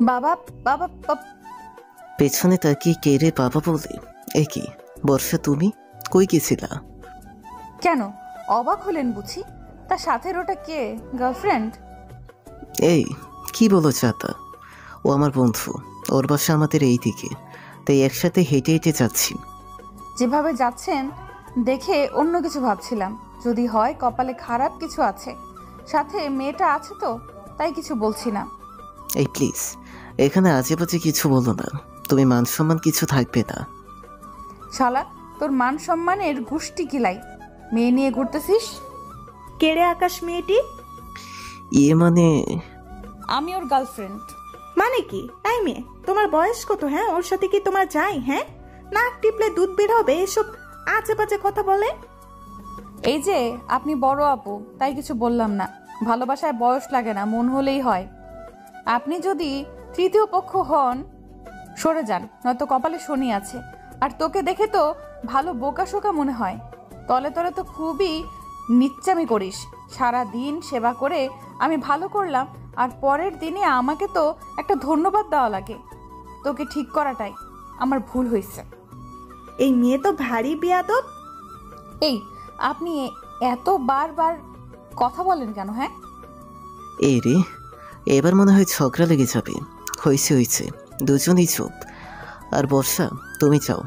বাবা, বাবা, পেছনে তাকিয়ে কে রে বাবা বলে? এ কি বর্ষা, তুমি কই গেছিলা? কেন অবাক হলেন বুঝি? তার সাথের ওটা কে? গার্লফ্রেন্ড? এই কি বলো চাতা? ও আমার বন্ধু, ওর বাসা আমাদের এই দিকে, তাই একসাথে হেঁটে হেঁটে যাচ্ছি। যেভাবে যাচ্ছেন দেখে অন্য কিছু ভাবছিলাম। যদি হয় কপালে খারাপ কিছু আছে, সাথে মেয়েটা আছে তো, তাই কিছু বলছি না। এই প্লিজ এখানে আজে বাজে কিছু বলো না, তুমি মান সম্মান কিছু থাকবে না। শালা, তোর মান সম্মানের গুষ্টি কিলাই। মেয়ে নিয়ে ঘুরতেছিস? কেড়ে আকাশ মেয়েটি? ইয়ে মানে আমি ওর গার্লফ্রেন্ড। মানে কি? এই মেয়ে, তোমার বয়স কত? হ্যাঁ, ওর সাথে কি তোমার যাই? হ্যাঁ, নাক টিপলে দুধ বের হবে, এসব আজে বাজে কথা বলে। এই যে আপনি বড় আপু, তাই কিছু বললাম না। ভালোবাসায় বয়স লাগে না, মন হলেই হয়। আপনি যদি তৃতীয় পক্ষ হন সরে যান, নয়তো কপালে শনি আছে। আর তোকে দেখে তো ভালো বোকা শোকা মনে হয়। তলে তলে তো খুবই নিচ্চামি করিস। সারা দিন সেবা করে আমি ভালো করলাম, আর পরের দিনে আমাকে তো একটা ধন্যবাদ দেওয়া লাগে। তোকে ঠিক করাটাই আমার ভুল হয়েছে। এই মেয়ে তো ভারী বেয়াদব। এই আপনি এত বারবার কথা বলেন কেন? হ্যাঁ, এই রে, এবার মনে হয় ঝগড়া লেগে যাবে। হয়েছে হয়েছে, দুজনই চুপ। আর বর্ষা, তুমি যাও,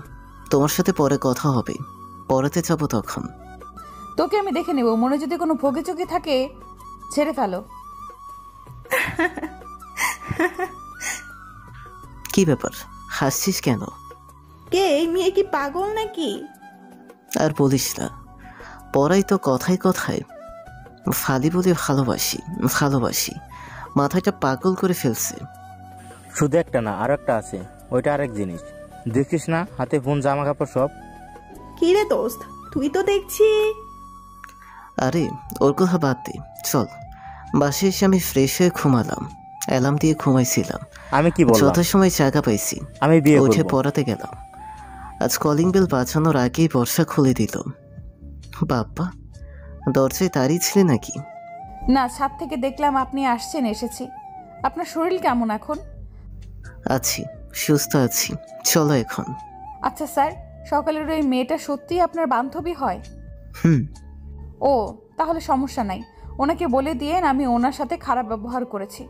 তোমার সাথে পরে কথা হবে। পড়াতে যাবো তখন। তোকে আমি দেখে নেব। মনে যদি কোনো ভোগে চোখে থাকে ছেড়ে ফেলো। কি ব্যাপার, হাসছিস কেন? কে এই মেয়ে? কি পাগল নাকি? আর বলিস না, পড়াই তো কথায় কথায় ফালি বলে ভালোবাসি ভালোবাসি, মাথাটা পাগল করে ফেলছে। শুধু একটা না, আরো একটা আছে, ওইটা আরেক জিনিস। দেখিস না হাতে ফোন, জামা কাপড় সব। কি রে দোস্ত, তুই তো দেখছি। আরে ওর কথা বাদ দে, চল। বাসে এসে আমি ফ্রেশ হয়ে ঘুমালাম, অ্যালার্ম দিয়ে ঘুমাইছিলাম। আমি কি বললাম? যথাসময় জায়গা পাইছি, আমি বিয়ে উঠে করব। পড়াতে গেলাম। আজ কলিং বেল বাজানোর আগেই বর্ষা খুলে দিল। বাপ্পা, দরজায় দাঁড়িয়ে ছিলে নাকি? না, ছাদ থেকে দেখলাম আপনি আসছেন, এসেছি। আপনার শরীর কেমন এখন? আছি, সুস্থ আছি, চলো এখন। আচ্ছা স্যার, সকালের ওই মেয়েটা সত্যিই আপনার বান্ধবী হয়? হুম। ও, তাহলে সমস্যা নাই। ওনাকে বলে দিয়েন আমি ওনার সাথে খারাপ ব্যবহার করেছি,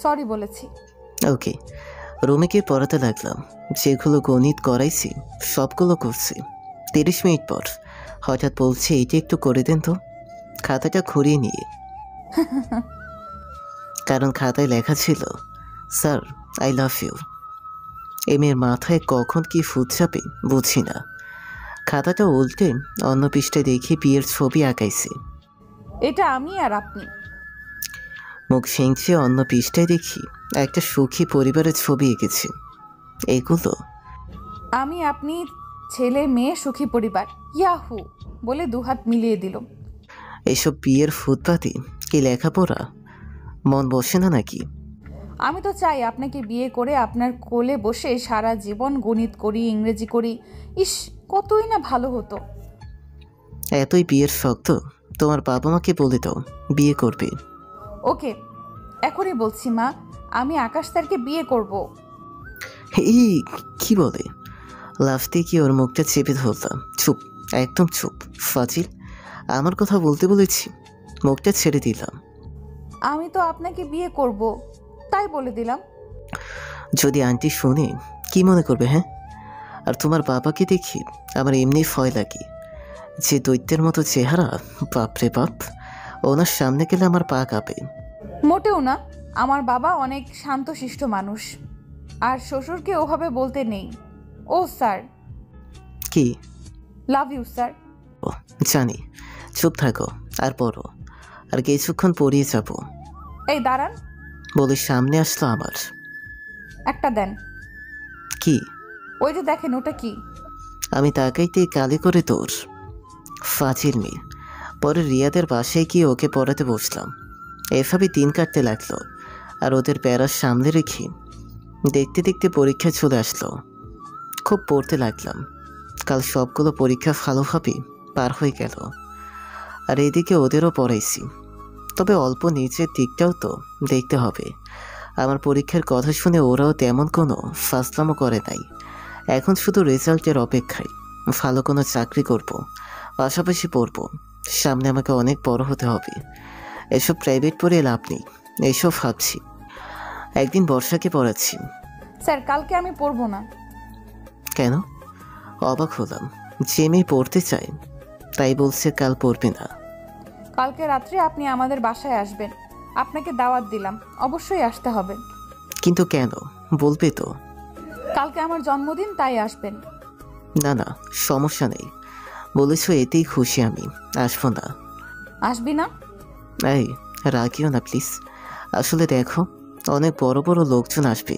সরি বলেছি। ওকে। রুমে গিয়ে পড়াতে লাগলাম। যেগুলো গণিত করাইছি সবগুলো করছি। 30 মিনিট পর হঠাৎ বলছে, এইটা একটু করে দেন তো। খাতাটা ঘুরিয়ে নিয়ে, কারণ খাতায় লেখা ছিল, স্যার আই লাভ ইউ। এই মেয়ের মাথায় কখন কি ফুট চাপে বুঝি না। খাতাটা উল্টে অন্য পৃষ্ঠায় দেখি বিয়ের ছবি আঁকাইছি। এটা আমি আর আপনি। মুখ সেঁচে অন্য পৃষ্ঠায় দেখি একটা সুখী পরিবারের ছবি এঁকেছি। এগুলো আমি, আপনি, ছেলে মেয়ে, সুখী পরিবার, ইয়াহু বলে দুহাত মিলিয়ে দিল। এসব বিয়ের ফুটপাতে কি লেখাপড়া? মন বসে না নাকি? আমি তো চাই আপনাকে বিয়ে করে আপনার কোলে বসে সারা জীবন গণিত করি, ইংরেজি করি। ইস, কতই না ভালো হতো। এতই বিয়ের শক্ত, তোমার বাবা মাকে বলে দাও বিয়ে করবে। ওকে, এখনই বলছি মা, আমি আকাশ স্যারকে বিয়ে করব। এই কি বলে? লাফতে কি ওর মুখটা চেপে ধরলাম। চুপ, একদম চুপ ফাজিল। আমার কথা বলতে বলেছি, মুখটা ছেড়ে দিলাম। আমি তো আপনাকে বিয়ে করব, তাই বলে দিলাম। যদি আন্টি শুনে কি মনে করবে? হ্যাঁ, আর তোমার বাবাকে দেখি আমার এমনি ভয় লাগে। যে দৈত্যের মতো চেহারা, বাপরে বাপ, ওনার সামনে গেলে আমার পা কাঁপে। মোটেও না, আমার বাবা অনেক শান্তশিষ্ট মানুষ, আর শ্বশুরকে ওভাবে বলতে নেই। ও স্যার, কি? Love you sir. ও জানি, চুপ থাকো আর পড়ো, আর কিছুক্ষণ পড়িয়ে যাব। এই দাঁড়ান, বলে সামনে আসলো আমার। একটা দেন। কি? ওই যে দেখেন, ওটা কি? আমি তাকাইতে কালি করে তোর ফাজিল মেয়ে। পরে রিয়াদের বাসায় গিয়ে ওকে পড়াতে বসলাম। এভাবে দিন কাটতে লাগলো, আর ওদের প্যারার সামনে রেখে দেখতে দেখতে পরীক্ষা চলে আসলো। খুব পড়তে লাগলাম। কাল সবগুলো পরীক্ষা ভালোভাবে পার হয়ে গেল, আর এদিকে ওদেরও পড়াইছি। তবে অল্প নিচের দিকটাও তো দেখতে হবে। আমার পরীক্ষার কথা শুনে ওরাও তেমন কোনো ফাজলামো করে নাই। এখন শুধু রেজাল্টের অপেক্ষায়। ভালো কোনো চাকরি করব, পাশাপাশি পড়ব। সামনে আমাকে অনেক বড় হতে হবে। এসব প্রাইভেট পড়ে লাভ নেই, এইসব ভাবছি। একদিন বর্ষাকে পড়াচ্ছি। স্যার কালকে আমি পড়বো না। কেন? অবাক হলাম। যে মেয়ে পড়তে চায় তাই বলছে কাল পড়বে না। কালকে রাত্রে আপনি আমাদের বাসায় আসবেন, আপনাকে দাওয়াত দিলাম, অবশ্যই আসতে হবে। কিন্তু কেন বলবে তো? কালকে আমার জন্মদিন, তাই আসবেন। না না, সমস্যা নেই, বলেছ এতেই খুশি আমি। আসবো না। আসবি না? এই রাখিও না প্লিজ। আসলে দেখো, অনেক বড় বড় লোকজন আসবে,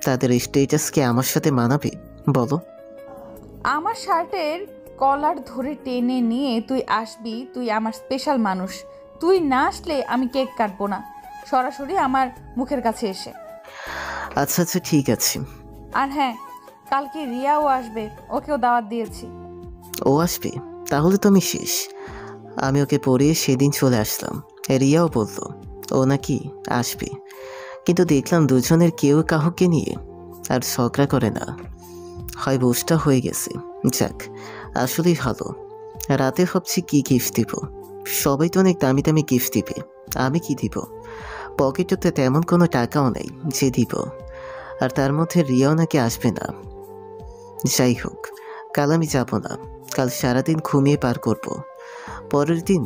তাদের স্টেটাসকে আমার সাথে মানাবে বলো? আমার শার্টের কলার ধরে টেনে নিয়ে তুই আসবি, তুই আমার স্পেশাল মানুষ। তুই না আসলে আমি কেক কাটবো না, সরাসরি আমার মুখের কাছে এসে। আচ্ছা আচ্ছা ঠিক আছে। আর হ্যাঁ, কালকে রিয়াও আসবে, ওকেও দাওয়াত দিয়েছি। ও আসবে? তাহলে তো আমি শেষ। আমি ওকে পড়িয়ে সেদিন চলে আসলাম। রিয়াও বলল ও নাকি আসবে, কিন্তু দেখলাম দুজনের কেউ কাউকে নিয়ে আর ঝগড়া করে না। হয় বোঝটা হয়ে গেছে। যাক, আসলেই ভালো। রাতে ভাবছি কি গিফট দিব। সবাই তো অনেক দামি দামি গিফট দিবে, আমি কি দিব? পকেটেতে তেমন কোনো টাকাও নেই যে দিব। আর তার মধ্যে রিয়াও নাকি আসবে না। যাই হোক, কাল আমি যাব না। কাল সারাদিন ঘুমিয়ে পার করব। পরের দিন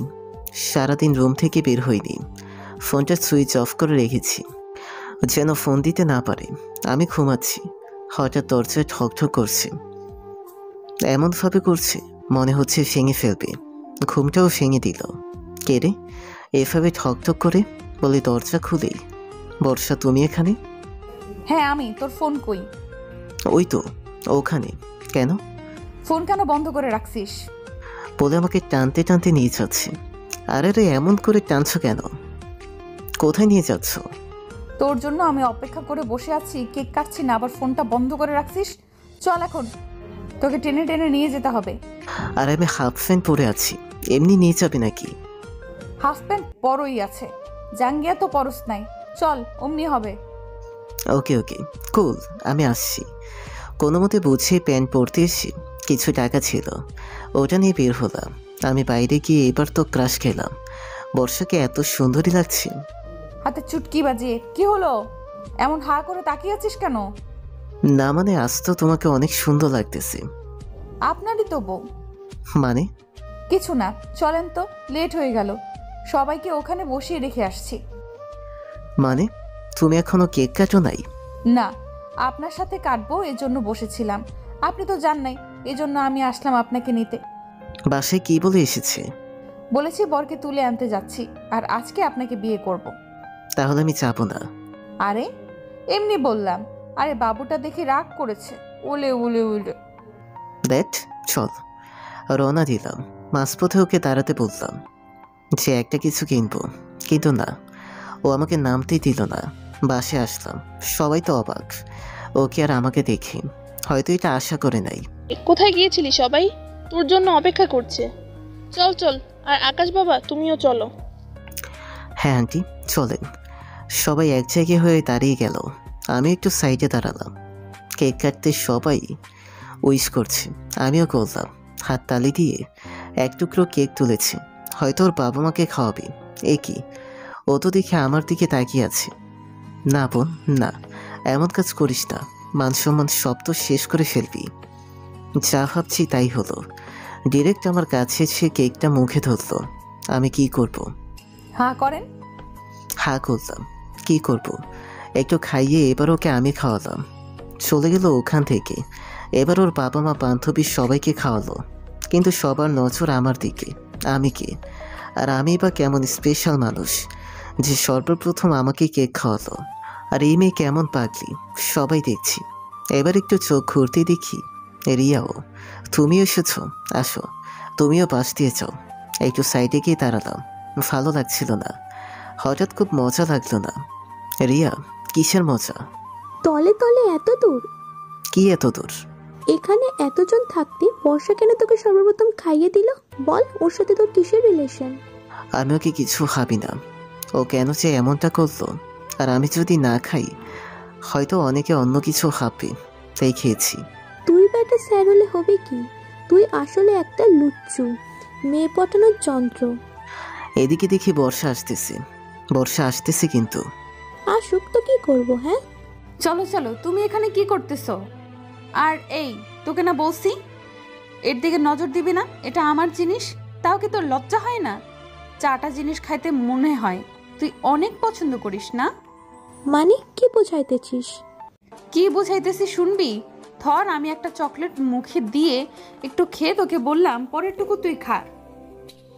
সারাদিন রুম থেকে বের হইনি। ফোনটা সুইচ অফ করে রেখেছি, যেন ফোন দিতে না পারে। আমি ঘুমাচ্ছি, হঠাৎ দরজায় ঠকঠক করছে। এমনভাবে করছে মনে হচ্ছে ভেঙে ফেলবে। ঘুমটাও ভেঙে দিল। কে রে এভাবে ঠকঠক করে? বলে দরজা খুলেই, বর্ষা তুমি এখানে? হ্যাঁ আমি। তোর ফোন কই? ওই তো ওখানে। কেন? ফোন কেন বন্ধ করে রাখছিস? বলে আমাকে টানতে টানতে নিয়ে যাচ্ছে। আরে রে, এমন করে টানছো কেন? কোথায় নিয়ে যাচ্ছ? তোর জন্য আমি অপেক্ষা করে বসে আছি, কেক কাটছি না, আবার ফোনটা বন্ধ করে রাখছিস। চল এখন, তোকে টেনে টেনে নিয়ে যেতে হবে। আর আমি হাফ প্যান্ট পরে আছি, এমনি নিয়ে যাবে নাকি? হাফ প্যান্ট বড়ই আছে, জাঙ্গিয়া তো পরস নাই। চল, অমনি হবে। ওকে ওকে কুল, আমি আসছি। কোনো মতে বুঝে প্যান্ট পরতে এসে কিছু টাকা ছিল, ওটা নিয়ে বের হলাম। আমি বাইরে গিয়ে এবার তো ক্রাশ খেলাম। বর্ষাকে এত সুন্দরী লাগছে। হাতে চুটকি বাজিয়ে কি হলো? এমন হা করে তাকিয়ে আছিস কেন? না মানে আজ তো তোমাকে অনেক সুন্দর লাগতেছে। আপনারই তো বউ। মানে? কিছু না, চলেন তো, লেট হয়ে গেল। সবাইকে ওখানে বসিয়ে রেখে আসছি। মানে তুমি এখনো কেক কাটো নাই? না, আপনার সাথে কাটবো এজন্য বসেছিলাম। আপনি তো জান নাই, এজন্য আমি আসলাম আপনাকে নিতে। বাসায় কি বলে এসেছে? বলেছি বরকে তুলে আনতে যাচ্ছি, আর আজকে আপনাকে বিয়ে করব। তাহলে আমি যাবো না। আরে এমনি বললাম। আরে বাবুটা দেখে রাগ করেছে, ওলে ওলে ওলে। দেখ চল। রওনা দিলাম। মাঝপথে ওকে দাঁড়াতে বললাম যে একটা কিছু কিনবো, কিন্তু না, ও আমাকে নামতেই দিল না। বাসে আসলাম, সবাই তো অবাক। ওকে আর আমাকে দেখি হয়তো এটা আশা করে নাই। কোথায় গিয়েছিলি? সবাই তোর জন্য অপেক্ষা করছে। চল চল, আর আকাশ বাবা তুমিও চলো। হ্যাঁ আন্টি চলেন। সবাই এক জায়গায় হয়ে দাঁড়িয়ে গেল। আমি একটু সাইডে দাঁড়ালাম। কেক কাটতে সবাই উইশ করছে, আমিও করলাম। হাত তালি দিয়ে এক টুকরো কেক তুলেছি, হয়তো ওর বাবা মাকে খাওয়াবে। এ কি, ও তো দেখে আমার দিকে তাকিয়ে আছে। না বোন না, এমন কাজ করিস না, মান সম্মান সব তো শেষ করে ফেলবি। যা ভাবছি তাই হলো। ডিরেক্ট আমার কাছে এসে কেকটা মুখে ধরলো। আমি কি করব? হ্যাঁ করেন। হা করলাম। কি করব? একটু খাইয়ে এবার ওকে আমি খাওয়ালাম। চলে গেল ওখান থেকে। এবার ওর বাবা মা বান্ধবী সবাইকে খাওয়ালো, কিন্তু সবার নজর আমার দিকে। আমি কে? আর আমি বা কেমন স্পেশাল মানুষ যে সর্বপ্রথম আমাকে কেক খাওয়ালো? আর এই মেয়ে কেমন পাগলি, সবাই দেখছি। এবার একটু চোখ ঘুরতে দেখি রিয়াও। তুমিও এসেছো, আসো তুমিও পাশ দিয়ে যাও। একটু সাইডে গিয়ে দাঁড়ালাম, ভালো লাগছিল না। হঠাৎ খুব মজা লাগলো না। রিয়া, কিসের মজা? তলে তলে এত দূর? কি এত দূর? এখানে এতজন থাকতে বর্ষা কেন তোকে সর্বপ্রথম খাইয়ে দিল? বল, ওর সাথে তোর কিসের রিলেশন? আমি ওকে কিছু ভাবি না। ও কেন যে এমনটা করলো আর আমি যদি না খাই হয়তো অনেকে অন্য কিছু ভাববে, তাই খেয়েছি। তুই বেটা স্যার হলে হবে কি? তুই আসলে একটা লুচ্চু, মেয়ে পটানোর যন্ত্র। এদিকে দেখি বর্ষা আসতেছে, কিন্তু আসুক তো কি করব? হ্যাঁ, চলো চলো, তুমি এখানে কি করতেছো? আর এই, তোকে না বলছি এর দিকে নজর দিবি না, এটা আমার জিনিস। তাও কি তোর লজ্জা হয় না? চাটা জিনিস খাইতে মনে হয় তুই অনেক পছন্দ করিস না? মানে কি বোঝাইতেছিস? কি বুঝাইতেছি শুনবি? ধর আমি একটা চকলেট মুখে দিয়ে একটু খেয়ে তোকে বললাম পরেরটুকু তুই খা।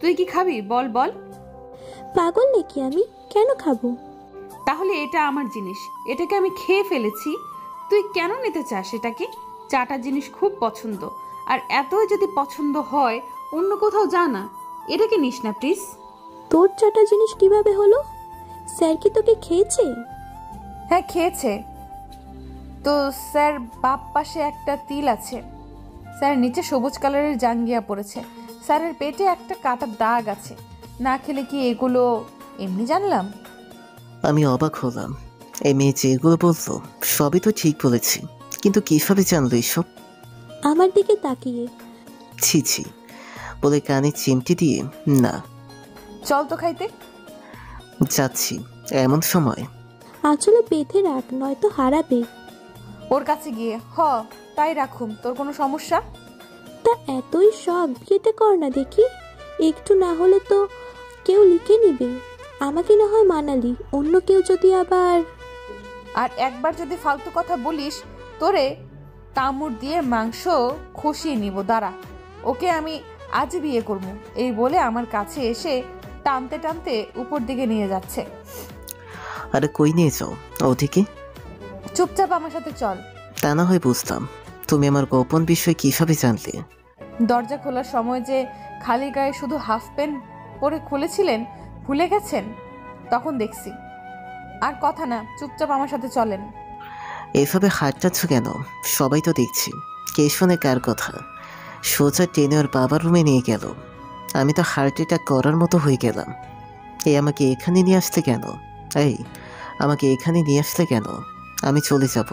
তুই কি খাবি বল বল? পাগল নাকি আমি? কেন খাবো? তাহলে এটা আমার জিনিস, এটাকে আমি খেয়ে ফেলেছি, তুই কেন নিতে চাস এটাকে? চাটা জিনিস খুব পছন্দ, আর এতই যদি পছন্দ হয় অন্য কোথাও যা না, এটাকে নিস না প্লিজ। তোর চাটা জিনিস কিভাবে হলো? স্যার কি তোকে খেয়েছে? হ্যাঁ খেয়েছে তো। স্যার বাপ পাশে একটা তিল আছে, স্যার নিচে সবুজ কালারের জাঙ্গিয়া পড়েছে, স্যারের পেটে একটা কাটার দাগ আছে। না খেলে কি এগুলো এমনি জানলাম? আমি অবাক হলাম। এই মেয়ে যেগুলো বলতো সবই তো ঠিক বলেছি, কিন্তু কিভাবে জানলো এসব? আমার দিকে তাকিয়ে। ছি ছি বলে কানে চিমটি দিয়ে, না চল তো খাইতে। যাচ্ছি। এমন সময় আসলে বেঁধে রাখ, নয়তো হারাবে। ওর কাছে গিয়ে তাই রাখুম, তোর কোনো সমস্যা? তা এতই শখ, বিয়েটা কর না দেখি। একটু না হলে তো কেউ লিখে নিবে। আমাকে না হয় মানালি, অন্য কেউ যদি আবার। আর একবার যদি ফালতু কথা বলিস তোরে কামড় দিয়ে মাংস খসিয়ে নিব, দাঁড়া। ওকে আমি আজ বিয়ে করবো, এই বলে আমার কাছে এসে টানতে টানতে উপর দিকে নিয়ে যাচ্ছে। আরে কই নিয়ে যাও ওদিকে? চুপচাপ আমার সাথে চল। তা না হয় বুঝতাম, তুমি আমার গোপন বিষয় কিভাবে জানলে? দরজা খোলার সময় যে খালি গায়ে শুধু হাফ প্যান্ট পরে খুলেছিলেন, ভুলে গেছেন? তখন দেখছি। আর কথা না, চুপচাপ আমার সাথে চলেন। এভাবে হাঁটটাচ্ছ কেন? সবাই তো দেখছি। কে শোনে কার কথা? সোজা টেনে ওর বাবার রুমে নিয়ে গেল। আমি তো হার্ট অ্যাটাক করার মতো হয়ে গেলাম। আমাকে এখানে নিয়ে আসলে কেন? আমাকে এখানে নিয়ে আসলে কেন? আমি চলে যাব,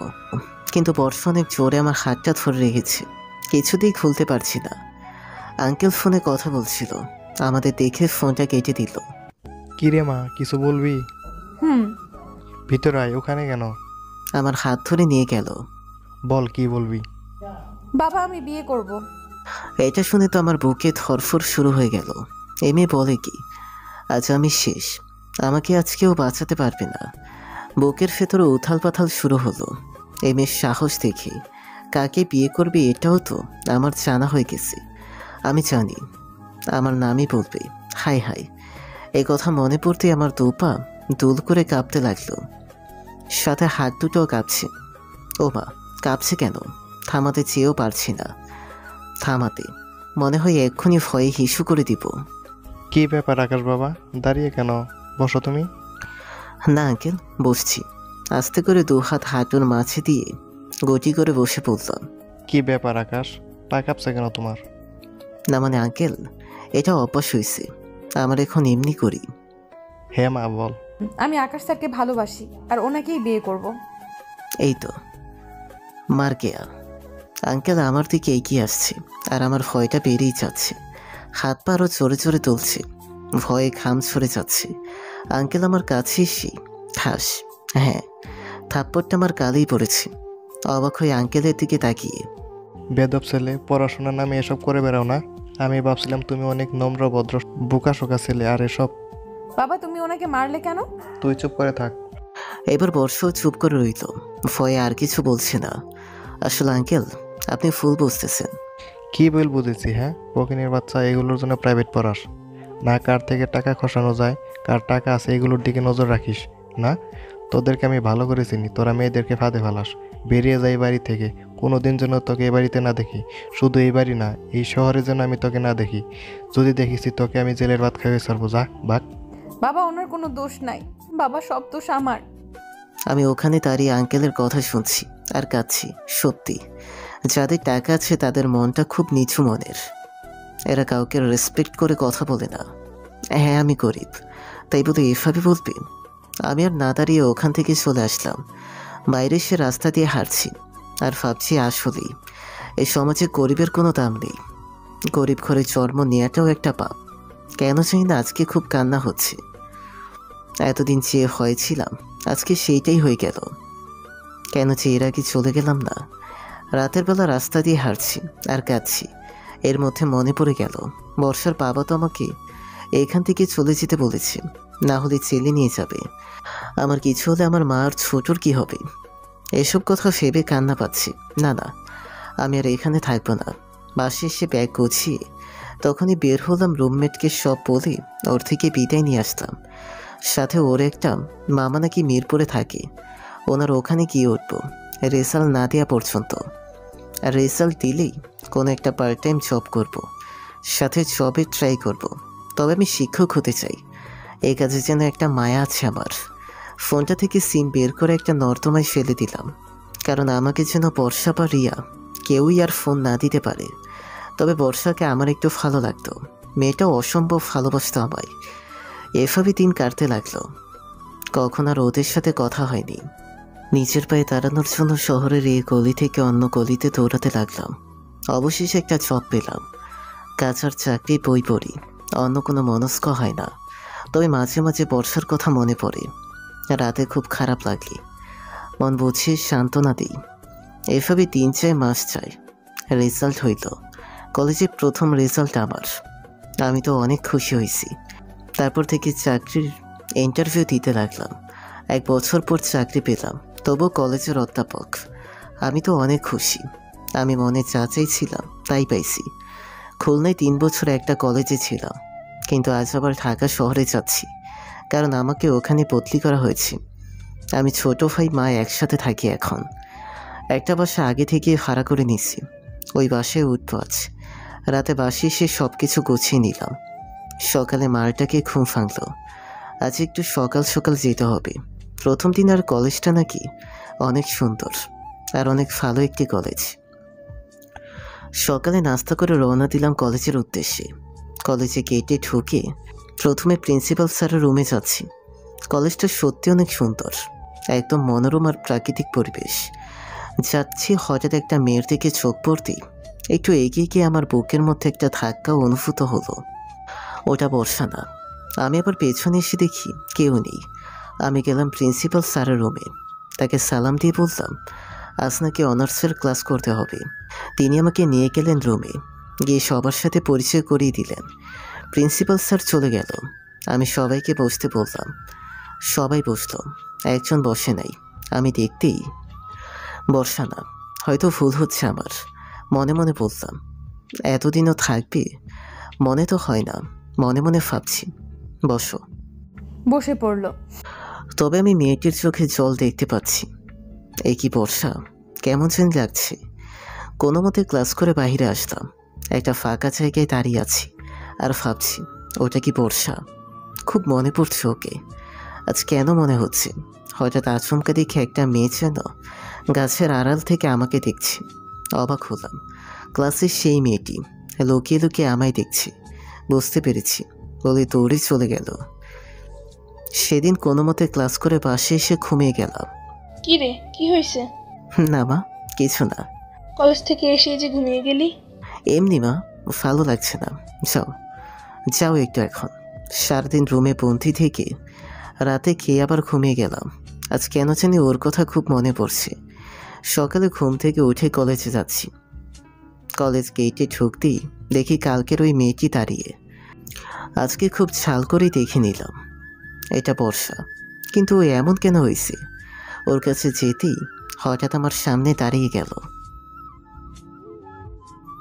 কিন্তু বর্ষা অনেক জোরে আমার হাতটা ধরে রেখেছে, কিছুতেই খুলতে পারছি না। আঙ্কেল ফোনে কথা বলছিল, আমাদের দেখে ফোনটা কেটে দিল। কিরে মা, কিছু বলবি? হুম। ভিতরে আয়। ওখানে কেন? আমার হাত ধরে নিয়ে গেল। বল কি বলবি? বাবা আমি বিয়ে করব। এটা শুনে তো আমার বুকে ধরফর শুরু হয়ে গেল। মেয়ে বলে কি আজ আমি শেষ, আমাকে আজ কেউ বাঁচাতে পারবে না। বুকের ভেতরে উথাল পাথাল শুরু হলো। মেয়ের সাহস দেখে কাকে বিয়ে করবে এটাও তো আমার জানা হয়ে গেছে। আমি জানি আমার নামই বলবে। হাই হাই, এই কথা মনে পড়তে আমার দুপা দুল করে কাঁপতে লাগলো, সাথে হাত দুটোও কাঁপছে। ও মা, কাঁপছে কেন? থামাতে চেয়েও পারছি না। থামাতে মনে হয় এক্ষুনি ভয়ে হিসু করে দিব। কি ব্যাপার আকাশ বাবা, দাঁড়িয়ে কেন? বসো তুমি। না আঙ্কেল, বসছি। আস্তে করে দু হাত হাঁটুর মাঝে দিয়ে গটি করে বসে পড়লাম। কি ব্যাপার আকাশ, পা কাঁপছে কেন তোমার? না মানে আঙ্কেল, এটা অভ্যাস হয়েছে আমার, এখন এমনি করি। হ্যাঁ মা বল। আমি আকাশ স্যারকে ভালোবাসি আর ওনাকেই বিয়ে করব। এই তো মার কেয়া। আঙ্কেল আমার দিকে এগিয়ে আসছে আর আমার ভয়টা বেড়েই যাচ্ছে। হাত পা আরও জোরে জোরে তুলছে, ভয়ে ঘাম ছড়ে যাচ্ছে। আঙ্কেল আমার কাছে এসে ঠাস, হ্যাঁ থাপ্পড়টা আমার গালেই পড়েছে। অবাক হয়ে আঙ্কেলের দিকে তাকিয়ে, বেদব ছেলে, পড়াশোনার নামে এসব করে বেড়াও না। আমি ভাবছিলাম তুমি অনেক নম্র ভদ্র বোকাশোকা ছেলে, আর এসব। বাবা তুমি ওনাকে মারলে কেন? তুই চুপ করে থাক। এবার বর্ষাও চুপ করে রইল, ভয়ে আর কিছু বলছে না। আসলে আঙ্কেল আপনি ফুল বুঝতেছেন। কি বল বুঝেছি? হ্যাঁ পকিনের বাচ্চা, এগুলোর জন্য প্রাইভেট পড়াস না? কার থেকে টাকা খসানো যায়, কার টাকা আছে এগুলোর দিকে নজর রাখিস না? তোদেরকে আমি ভালো করে চিনি, তোরা মেয়েদেরকে ফাঁদে ফেলাস। বেরিয়ে যাই বাড়ি থেকে, কোনো দিন যেন তোকে এ বাড়িতে না দেখি। শুধু এই বাড়ি না, এই শহরে যেন আমি তোকে না দেখি। যদি দেখিছি তোকে আমি জেলের ভাত খাইয়ে ছাড়বো। যা বাক। বাবা ওনার কোনো দোষ নাই, বাবা সব দোষ আমার। আমি ওখানে দাঁড়িয়ে আঙ্কেলের কথা শুনছি আর কাঁদছি। সত্যি যাদের টাকা আছে তাদের মনটা খুব নিচু মনের। এরা কাউকে রেসপেক্ট করে কথা বলে না। হ্যাঁ আমি গরিব, তাই বলে এভাবে বলবে? আমি আর না দাঁড়িয়ে ওখান থেকে চলে আসলাম। বাইরে সে রাস্তা দিয়ে হাঁটছি আর ভাবছি আসলেই এই সমাজে গরিবের কোনো দাম নেই। গরিব ঘরে জন্ম নেওয়াটাও একটা পাপ। কেন জানি না আজকে খুব কান্না হচ্ছে। এতদিন যে হয়েছিলাম আজকে সেইটাই হয়ে গেল। কেন যে এর আগে চলে গেলাম না। রাতের বেলা রাস্তা দিয়ে হাঁটছি আর কাঁদছি। এর মধ্যে মনে পড়ে গেল বর্ষার বাবা তো আমাকে এখান থেকে চলে যেতে বলেছে, না হলে জেলে নিয়ে যাবে। আমার কিছু হলে আমার মা আর ছোটর কি হবে? এসব কথা ভেবে কান্না পাচ্ছি। না না, আমি আর এখানে থাকবো না। বাসে এসে ব্যাগ গুছিয়ে তখনই বের হলাম। রুমমেটকে সব বলে ওর থেকে বিদায় নিয়ে আসলাম। সাথে ওর একটা মামা নাকি মিরপুরে থাকে। ওনার ওখানে গিয়ে উঠবো রেজাল্ট না দেওয়া পর্যন্ত। আর রেজাল্ট দিলেই কোনো একটা পার্ট টাইম জব করব, সাথে জবে ট্রাই করব। তবে আমি শিক্ষক হতে চাই। এই কাজে যেন একটা মায়া আছে আমার। ফোনটা থেকে সিম বের করে একটা নর্দমায় ফেলে দিলাম, কারণ আমাকে যেন বর্ষা বা রিয়া কেউই আর ফোন না দিতে পারে। তবে বর্ষাকে আমার একটু ভালো লাগতো। মেয়েটাও অসম্ভব ভালোবাসতো আমায়। এভাবে দিন কাটতে লাগলো। কখন আর ওদের সাথে কথা হয়নি। নিজের পায়ে দাঁড়ানোর জন্য শহরের এই গলি থেকে অন্য গলিতে দৌড়াতে লাগলাম। অবশেষে একটা জব পেলাম। কাজ আর চাকরি বই পড়ি, অন্য কোনো মনস্ক হয় না। তবে মাঝে মাঝে বর্ষার কথা মনে পড়ে। রাতে খুব খারাপ লাগলে মন বুঝিয়ে সান্ত্বনা দিই। এভাবে 3-4 মাস যায়। রেজাল্ট হইল। কলেজে প্রথম রেজাল্ট আমার। আমি তো অনেক খুশি হয়েছি। তারপর থেকে চাকরির ইন্টারভিউ দিতে লাগলাম। 1 বছর পর চাকরি পেলাম, তবু কলেজের অধ্যাপক। আমি তো অনেক খুশি। আমি মনে যা চাইছিলাম তাই পাইছি। খুলনায় 3 বছর একটা কলেজে ছিলাম, কিন্তু আজ আবার ঢাকা শহরে যাচ্ছি, কারণ আমাকে ওখানে বদলি করা হয়েছে। আমি ছোট ভাই মা একসাথে থাকি এখন। একটা বাসা আগে থেকে ভাড়া করে নিছি, ওই বাসায় উঠবো আজ। রাতে বাসে এসে সব কিছু গুছিয়ে নিলাম। সকালে মালটাকে ঘুম ভাঙলো। আজ একটু সকাল সকাল যেতে হবে। প্রথম দিন আর কলেজটা নাকি অনেক সুন্দর আর অনেক ভালো একটি কলেজ। সকালে নাস্তা করে রওনা দিলাম কলেজের উদ্দেশ্যে। কলেজে গেটে ঢুকে প্রথমে প্রিন্সিপাল স্যারের রুমে যাচ্ছি। কলেজটা সত্যি অনেক সুন্দর, একদম মনোরম আর প্রাকৃতিক পরিবেশ। যাচ্ছি, হঠাৎ একটা মেয়ের দিকে চোখ পড়তেই একটু এগিয়ে গিয়ে আমার বুকের মধ্যে একটা ধাক্কা অনুভূত হলো। ওটা বর্ষা না। আমি আবার পেছনে এসে দেখি কেউ নেই। আমি গেলাম প্রিন্সিপাল স্যারের রুমে। তাকে সালাম দিয়ে বললাম আজ নাকি অনার্সের ক্লাস করতে হবে। তিনি আমাকে নিয়ে গেলেন রুমে, গিয়ে সবার সাথে পরিচয় করিয়ে দিলেন। প্রিন্সিপাল স্যার চলে গেল। আমি সবাইকে বসতে বললাম। সবাই বসলো, একজন বসে নাই। আমি দেখতেই বর্ষা না। হয়তো ভুল হচ্ছে আমার। মনে মনে বললাম এতদিনও থাকবে? মনে তো হয় না, মনে মনে ভাবছি বসো। বসে পড়ল। তবে আমি মেয়েটির চোখে জল দেখতে পাচ্ছি। এই কি বর্ষা, কেমন যেন লাগছে। কোনো মতে ক্লাস করে বাইরে আসলাম। একটা ফাঁকা জায়গায় দাঁড়িয়ে আছি আর ভাবছি ওটা কি বর্ষা। খুব মনে পড়ছে ওকে। আজ কেন মনে হচ্ছে হঠাৎ আচমকা দেখে একটা মেয়ে যেন গাছের আড়াল থেকে আমাকে দেখছে। অবাক হলাম। ক্লাসের সেই মেয়েটি লুকিয়ে লুকিয়ে আমায় দেখছে। বুঝতে পেরেছি বলে দৌড়ে চলে গেল। সেদিন কোনো মতে ক্লাস করে বাসে এসে ঘুমিয়ে গেলাম। কি রে, কি হয়েছে? না মা, কিছু না। কলেজ থেকে এসে যে ঘুমিয়ে গেলি? এমনি মা, ভালো লাগছে না। যাও যাও একটু এখন। সারাদিন রুমে বন্দি থেকে রাতে খেয়ে আবার ঘুমিয়ে গেলাম। আজ কেন জানি ওর কথা খুব মনে পড়ছে। সকালে ঘুম থেকে উঠে কলেজে যাচ্ছি। কলেজ গেটে ঢুকতেই দেখি কালকের ওই মেয়েটি দাঁড়িয়ে। আজকে খুব ছাল করেই দেখে নিলাম এটা বর্ষা। কিন্তু ও এমন কেন হয়েছে? ওর কাছে যেতেই হঠাৎ আমার সামনে দাঁড়িয়ে গেল।